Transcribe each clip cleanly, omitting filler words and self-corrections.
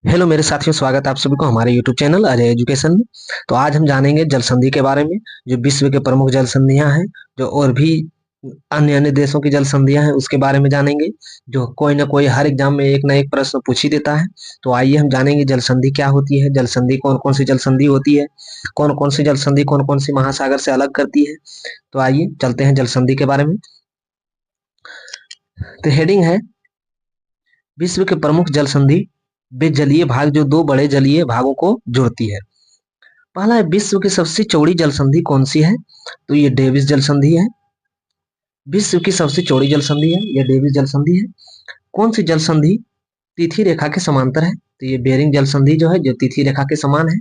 Hello मेरे साथियों, स्वागत है आप सभी को हमारे यूट्यूब चैनल अजय एजुकेशन में। तो आज हम जानेंगे जल संधि के बारे में, जो विश्व के प्रमुख जल संधियां हैं, जो और भी अन्य अन्य देशों की जल संधियां हैं उसके बारे में जानेंगे, जो कोई ना कोई हर एग्जाम में एक ना एक प्रश्न पूछ ही देता है। तो आइए हम जानेंगे जल संधि क्या होती है, जल संधि कौन कौन सी जल संधि होती है, कौन कौन सी जल संधि कौन कौन सी महासागर से अलग करती है। तो आइए चलते हैं जल संधि के बारे में। तो हेडिंग है विश्व के प्रमुख जल संधि, वे जलीय भाग जो दो बड़े जलीय भागों को जोड़ती है। पहला है विश्व की सबसे चौड़ी जल संधि कौन सी है, तो ये डेविस जल संधि है। विश्व की सबसे चौड़ी जल संधि है, यह डेविस जल संधि है। कौन सी जल संधि तिथि रेखा के समांतर है, तो ये बेरिंग जल संधि जो है, जो तिथि रेखा के समान है।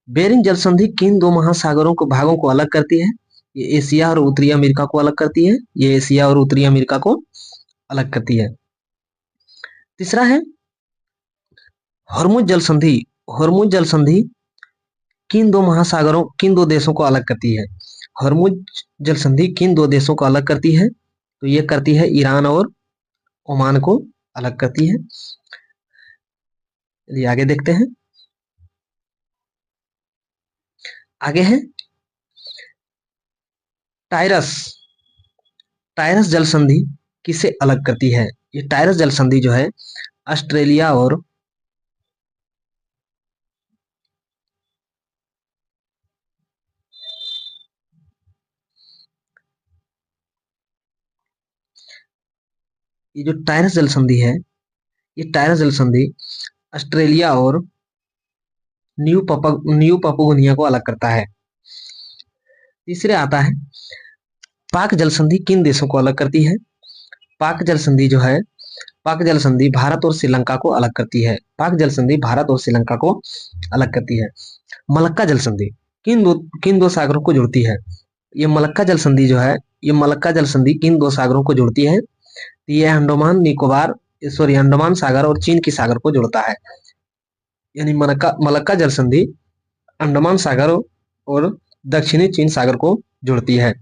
बेरिंग जल संधि किन दो महासागरों को भागों को अलग करती है, ये एशिया और उत्तरी अमेरिका को अलग करती है, ये एशिया और उत्तरी अमेरिका को अलग करती है। तीसरा है हॉर्मुज जल संधि। हॉर्मुज जल संधि किन दो देशों को अलग करती है। हॉर्मुज जल संधि किन दो देशों को अलग करती है, तो ये करती है ईरान और ओमान को अलग करती है। चलिए आगे देखते हैं। आगे है टायरस। टायरस जल संधि किसे अलग करती है, ये टायरस जल संधि जो है ऑस्ट्रेलिया और ये जो टायरस जल संधि है, ये टायरस जल संधि ऑस्ट्रेलिया और न्यू पपुगिनिया को अलग करता है। तीसरे आता है पाक जल संधि किन देशों को अलग करती है। पाक जल संधि जो है, पाक जल संधि भारत और श्रीलंका को अलग करती है। पाक जल संधि भारत और श्रीलंका को अलग करती है। मलक्का जल संधि किन दो सागरों को जोड़ती है। ये मलक्का जल संधि जो है, ये मलक्का जल संधि किन दो सागरों को जोड़ती है, तो ये अंडमान सागर और चीन की सागर को जोड़ता है। यानी मलक्का मलक्का जल संधि अंडमान सागर और दक्षिणी चीन सागर को जोड़ती है।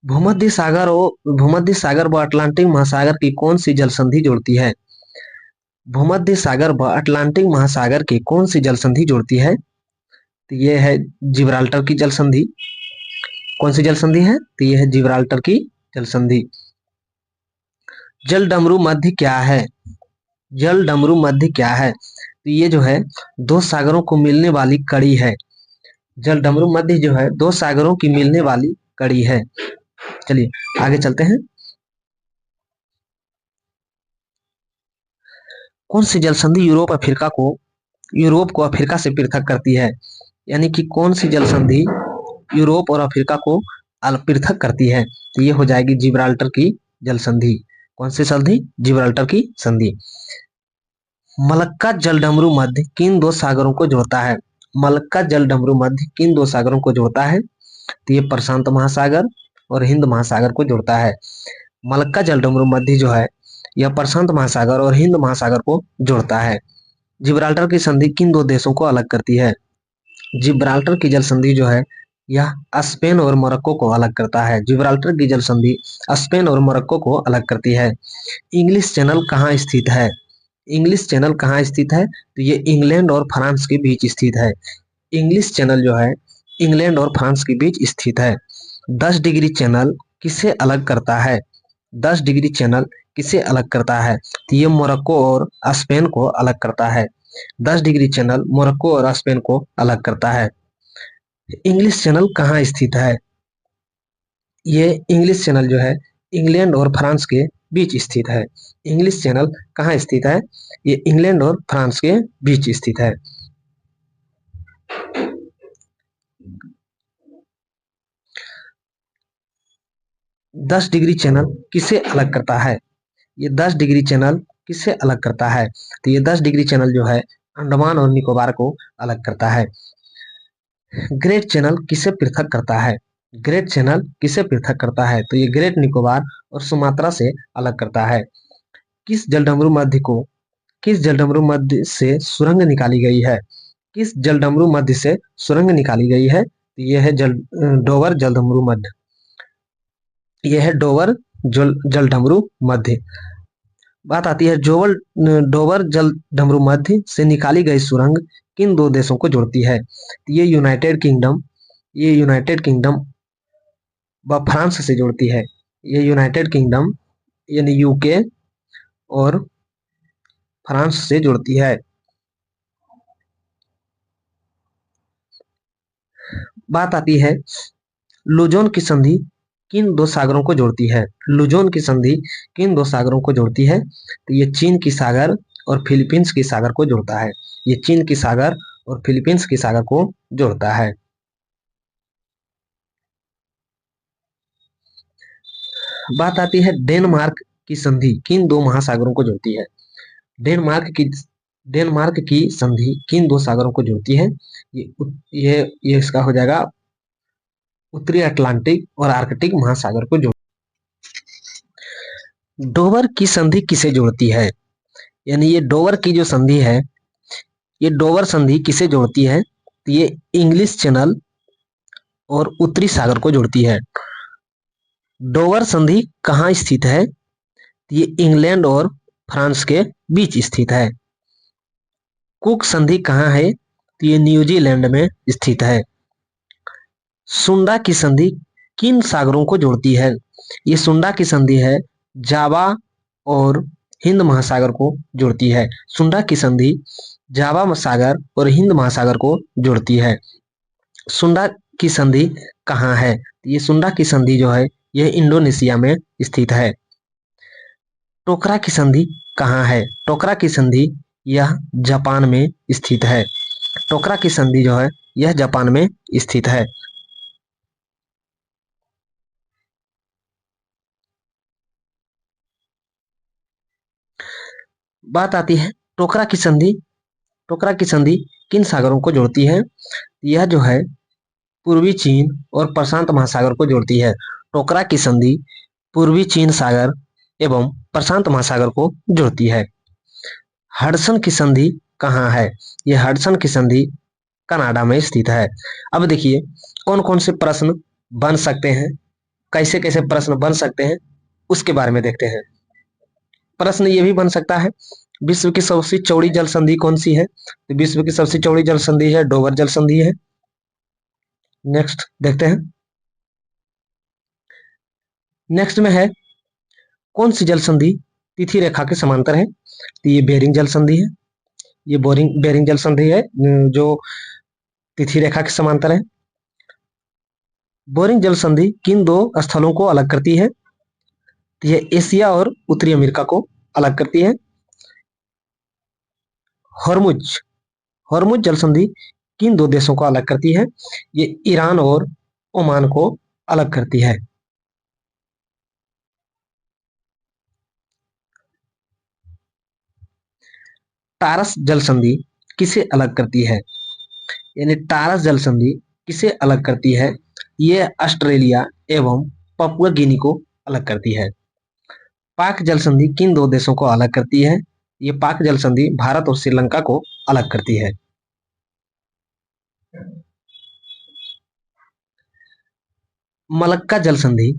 भूमध्य सागर व अटलांटिक महासागर की कौन सी जल संधि जोड़ती है। भूमध्य सागर व अटलांटिक महासागर की कौन सी जल संधि जोड़ती है, तो ये है जिब्राल्टर की जल संधि। कौन सी जल संधि है, तो ये है जिब्राल्टर की जल संधि। जल डमरू मध्य क्या है। जल डमरू मध्य क्या है, तो ये जो है दो सागरों को मिलने वाली कड़ी है। जल डमरू मध्य जो है दो सागरों की मिलने वाली कड़ी है। चलिए आगे चलते हैं। कौन सी जल संधि यूरोप को अफ्रीका से पृथक करती है। यानी कि कौन सी जल संधि यूरोप और अफ्रीका को पृथक करती है, तो ये हो जाएगी जिब्राल्टर की जल संधि। कौन सी संधि, जिब्राल्टर की संधि। मलक्का जलडमरू मध्य किन दो सागरों को जोड़ता है। मलक्का जलडमरू मध्य किन दो सागरों को जोड़ता है, तो ये प्रशांत महासागर और हिंद महासागर को जोड़ता है। मलक्का जलडमरू मध्य जो है यह प्रशांत महासागर और हिंद महासागर को जोड़ता है। जिब्राल्टर की संधि किन दो देशों को अलग करती है। जिब्राल्टर की जल संधि जो है यह स्पेन और मोरक्को को अलग करता है। जिब्राल्टर की जल संधि स्पेन और मोरक्को को अलग करती है। इंग्लिश चैनल कहाँ स्थित है। इंग्लिश चैनल कहाँ स्थित है, तो ये इंग्लैंड और फ्रांस के बीच स्थित है। इंग्लिश चैनल जो है इंग्लैंड और फ्रांस के बीच स्थित है। 10 डिग्री चैनल किसे अलग करता है। 10 डिग्री चैनल किसे अलग करता है, तो ये मोरक्को और स्पेन को अलग करता है। 10 डिग्री चैनल मोरक्को और स्पेन को अलग करता है। इंग्लिश चैनल कहाँ स्थित है, ये इंग्लिश चैनल जो है इंग्लैंड और फ्रांस के बीच स्थित है। इंग्लिश चैनल कहाँ स्थित है, ये इंग्लैंड और फ्रांस के बीच स्थित है। दस डिग्री चैनल किसे अलग करता है, ये 10 डिग्री चैनल किसे अलग करता है, तो ये 10 डिग्री चैनल जो है अंडमान और निकोबार को अलग करता है। ग्रेट चैनल किसे पृथक करता है। ग्रेट चैनल किसे पृथक करता है, तो ये ग्रेट निकोबार और सुमात्रा से अलग करता है। किस जलडमरू मध्य को किस जलडमरू मध्य से सुरंग निकाली गई है। किस जलडमरू मध्य से सुरंग निकाली गई है, तो यह है डोवर जलडमरू मध्य। यह है डोवर जलडमरू मध्य। बात आती है डोबर जल डमरू मध्य से निकाली गई सुरंग किन दो देशों को जोड़ती है? ये यूनाइटेड किंगडम व फ्रांस से जोड़ती है। ये यूनाइटेड किंगडम यानी यूके और फ्रांस से जोड़ती है। बात आती है लुजोन की संधि किन दो सागरों को जोड़ती है? लुजोन की संधि किन दो सागरों को जोड़ती है? तो ये चीन की सागर और फिलीपींस की सागर को जोड़ता है। ये चीन की सागर और फिलीपींस की सागर को जोड़ता है। बात आती है डेनमार्क की संधि किन दो महासागरों को जोड़ती है? डेनमार्क की डेनमार्क की संधि किन दो सागरों को जोड़ती है? ये इसका हो जाएगा उत्तरी अटलांटिक और आर्कटिक महासागर को जोड़। डोवर की संधि किसे जोड़ती है? यानी ये डोवर की जो संधि है, ये डोवर संधि किसे जोड़ती है? तो ये इंग्लिश चैनल और उत्तरी सागर को जोड़ती है। डोवर संधि कहाँ स्थित है? ये इंग्लैंड और फ्रांस के बीच स्थित है। कुक संधि कहाँ है? तो ये न्यूजीलैंड में स्थित है। सुंडा की संधि किन सागरों को जोड़ती है? ये सुंडा की संधि है जावा और हिंद महासागर को जोड़ती है। सुंडा की संधि जावा सागर और हिंद महासागर को जोड़ती है। सुंडा की संधि कहाँ है? ये सुंडा की संधि जो है यह इंडोनेशिया में स्थित है। टोकरा की संधि कहाँ है? टोकरा की संधि यह जापान में स्थित है। टोकरा की संधि जो है यह जापान में स्थित है। बात आती है टोकरा की संधि। टोकरा की संधि किन सागरों को जोड़ती है? यह जो है पूर्वी चीन और प्रशांत महासागर को जोड़ती है। टोकरा की संधि पूर्वी चीन सागर एवं प्रशांत महासागर को जोड़ती है। हडसन की संधि कहाँ है? यह हडसन की संधि कनाडा में स्थित है। अब देखिए कौन कौन से प्रश्न बन सकते हैं, कैसे कैसे प्रश्न बन सकते हैं उसके बारे में देखते हैं। प्रश्न ये भी बन सकता है विश्व की सबसे चौड़ी जल संधि कौन सी है? तो विश्व की सबसे चौड़ी जल संधि है डोवर जल संधि है। नेक्स्ट देखते हैं। नेक्स्ट में है कौन सी जल संधि तिथि रेखा के समांतर है? तो ये बेरिंग जल संधि है। ये बेरिंग जल संधि है जो तिथि रेखा के समांतर है। बोरिंग जल संधि किन दो स्थलों को अलग करती है? तो ये एशिया और उत्तरी अमेरिका को अलग करती है। हॉर्मुज हॉर्मुज जल संधि किन दो देशों को अलग करती है? ये ईरान और ओमान को अलग करती है। टारस जल संधि किसे अलग करती है? यानी टारस जल संधि किसे अलग करती है? ये ऑस्ट्रेलिया एवं पपुआ गिनी को अलग करती है। पाक जल संधि किन दो देशों को अलग करती है? ये पाक जल संधि भारत और श्रीलंका को अलग करती है। मलक्का जल संधि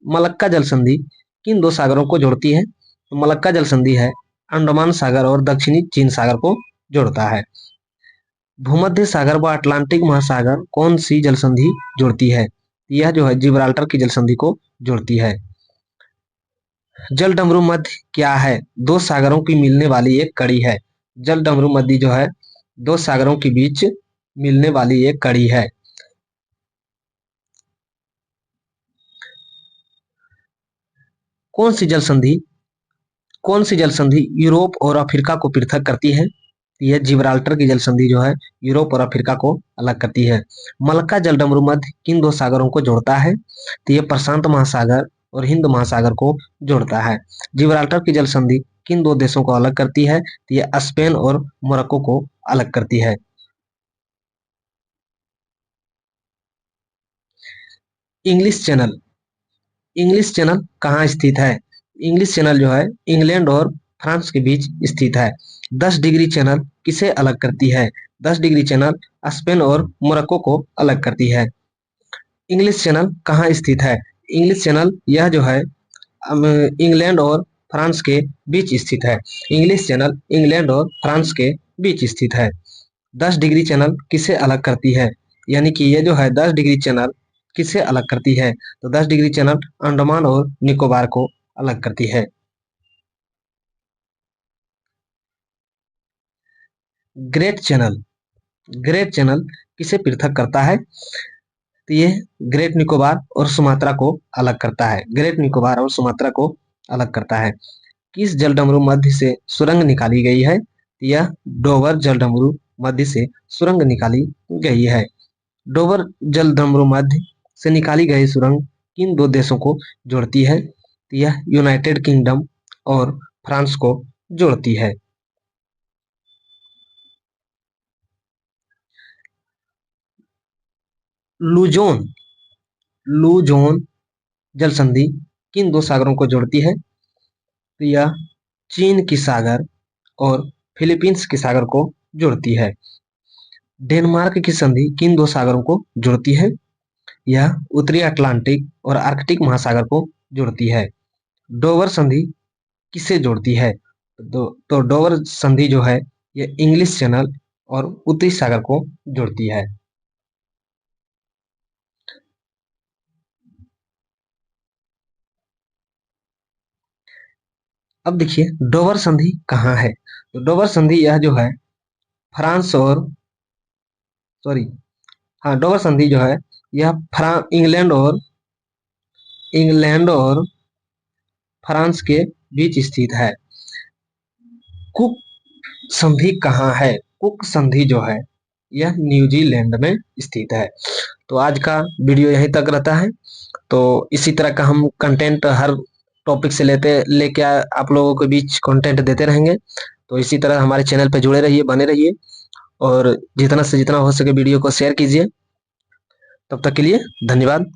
मलक्का जल संधि किन दो सागरों को जोड़ती है? तो मलक्का जल संधि है अंडमान सागर और दक्षिणी चीन सागर को जोड़ता है। भूमध्य सागर व अटलांटिक महासागर कौन सी जल संधि जोड़ती है? यह जो है जिब्राल्टर की जल संधि को जोड़ती है। जल डमरू मध्य क्या है? दो सागरों की मिलने वाली एक कड़ी है। जल डमरू मध्य जो है दो सागरों के बीच मिलने वाली एक कड़ी है। कौन सी जल संधि कौन सी जल संधि यूरोप और अफ्रीका को पृथक करती है? यह जिब्राल्टर की जल संधि जो है यूरोप और अफ्रीका को अलग करती है। मलक्का जल डमरू मध्य किन दो सागरों को जोड़ता है? तो यह प्रशांत महासागर और हिंद महासागर को जोड़ता है। जिब्राल्टर की जल संधि किन दो देशों को अलग करती है? तो यह स्पेन और मोरक्को को अलग करती है। इंग्लिश चैनल इंग्लिश चैनल कहाँ स्थित है? इंग्लिश चैनल जो है इंग्लैंड और फ्रांस के बीच स्थित है। 10 डिग्री चैनल किसे अलग करती है? 10 डिग्री चैनल स्पेन और मोरक्को को अलग करती है। इंग्लिश चैनल कहाँ स्थित है? इंग्लिश चैनल यह जो है इंग्लैंड और फ्रांस के बीच स्थित है। इंग्लिश चैनल इंग्लैंड और फ्रांस के बीच स्थित है। 10 डिग्री चैनल किसे अलग करती है? यानी कि ये जो है 10 डिग्री चैनल किसे अलग करती है? तो 10 डिग्री चैनल अंडमान और निकोबार को अलग करती है। ग्रेट चैनल किसे पृथक करता है? तो ये ग्रेट निकोबार और सुमात्रा को अलग करता है। ग्रेट निकोबार और सुमात्रा को अलग करता है। किस जलडमरू मध्य से सुरंग निकाली गई है? यह डोवर जलडमरू मध्य से सुरंग निकाली गई है। डोवर जलडमरू मध्य से निकाली गई सुरंग किन दो देशों को जोड़ती है? यह यूनाइटेड किंगडम और फ्रांस को जोड़ती है। लूजोन लूजोन जल संधि किन दो सागरों को जोड़ती है? तो यह चीन की सागर और फिलीपींस की सागर को जोड़ती है। डेनमार्क की संधि किन दो सागरों को जोड़ती है? यह उत्तरी अटलांटिक और आर्कटिक महासागर को जोड़ती है। डोवर संधि किसे जोड़ती है? तो डोवर संधि जो है ये इंग्लिश चैनल और उत्तरी सागर को जोड़ती है। अब देखिए डोवर संधि कहाँ है? तो डोवर संधि यह जो है फ्रांस और डोवर संधि जो है यह इंग्लैंड और फ्रांस के बीच स्थित है। कुक संधि कहाँ है? कुक संधि जो है यह न्यूजीलैंड में स्थित है। तो आज का वीडियो यहीं तक रहता है। तो इसी तरह का हम कंटेंट हर टॉपिक से लेके आप लोगों के बीच कंटेंट देते रहेंगे। तो इसी तरह हमारे चैनल पे जुड़े रहिए, बने रहिए और जितना से जितना हो सके वीडियो को शेयर कीजिए। तब तक के लिए धन्यवाद।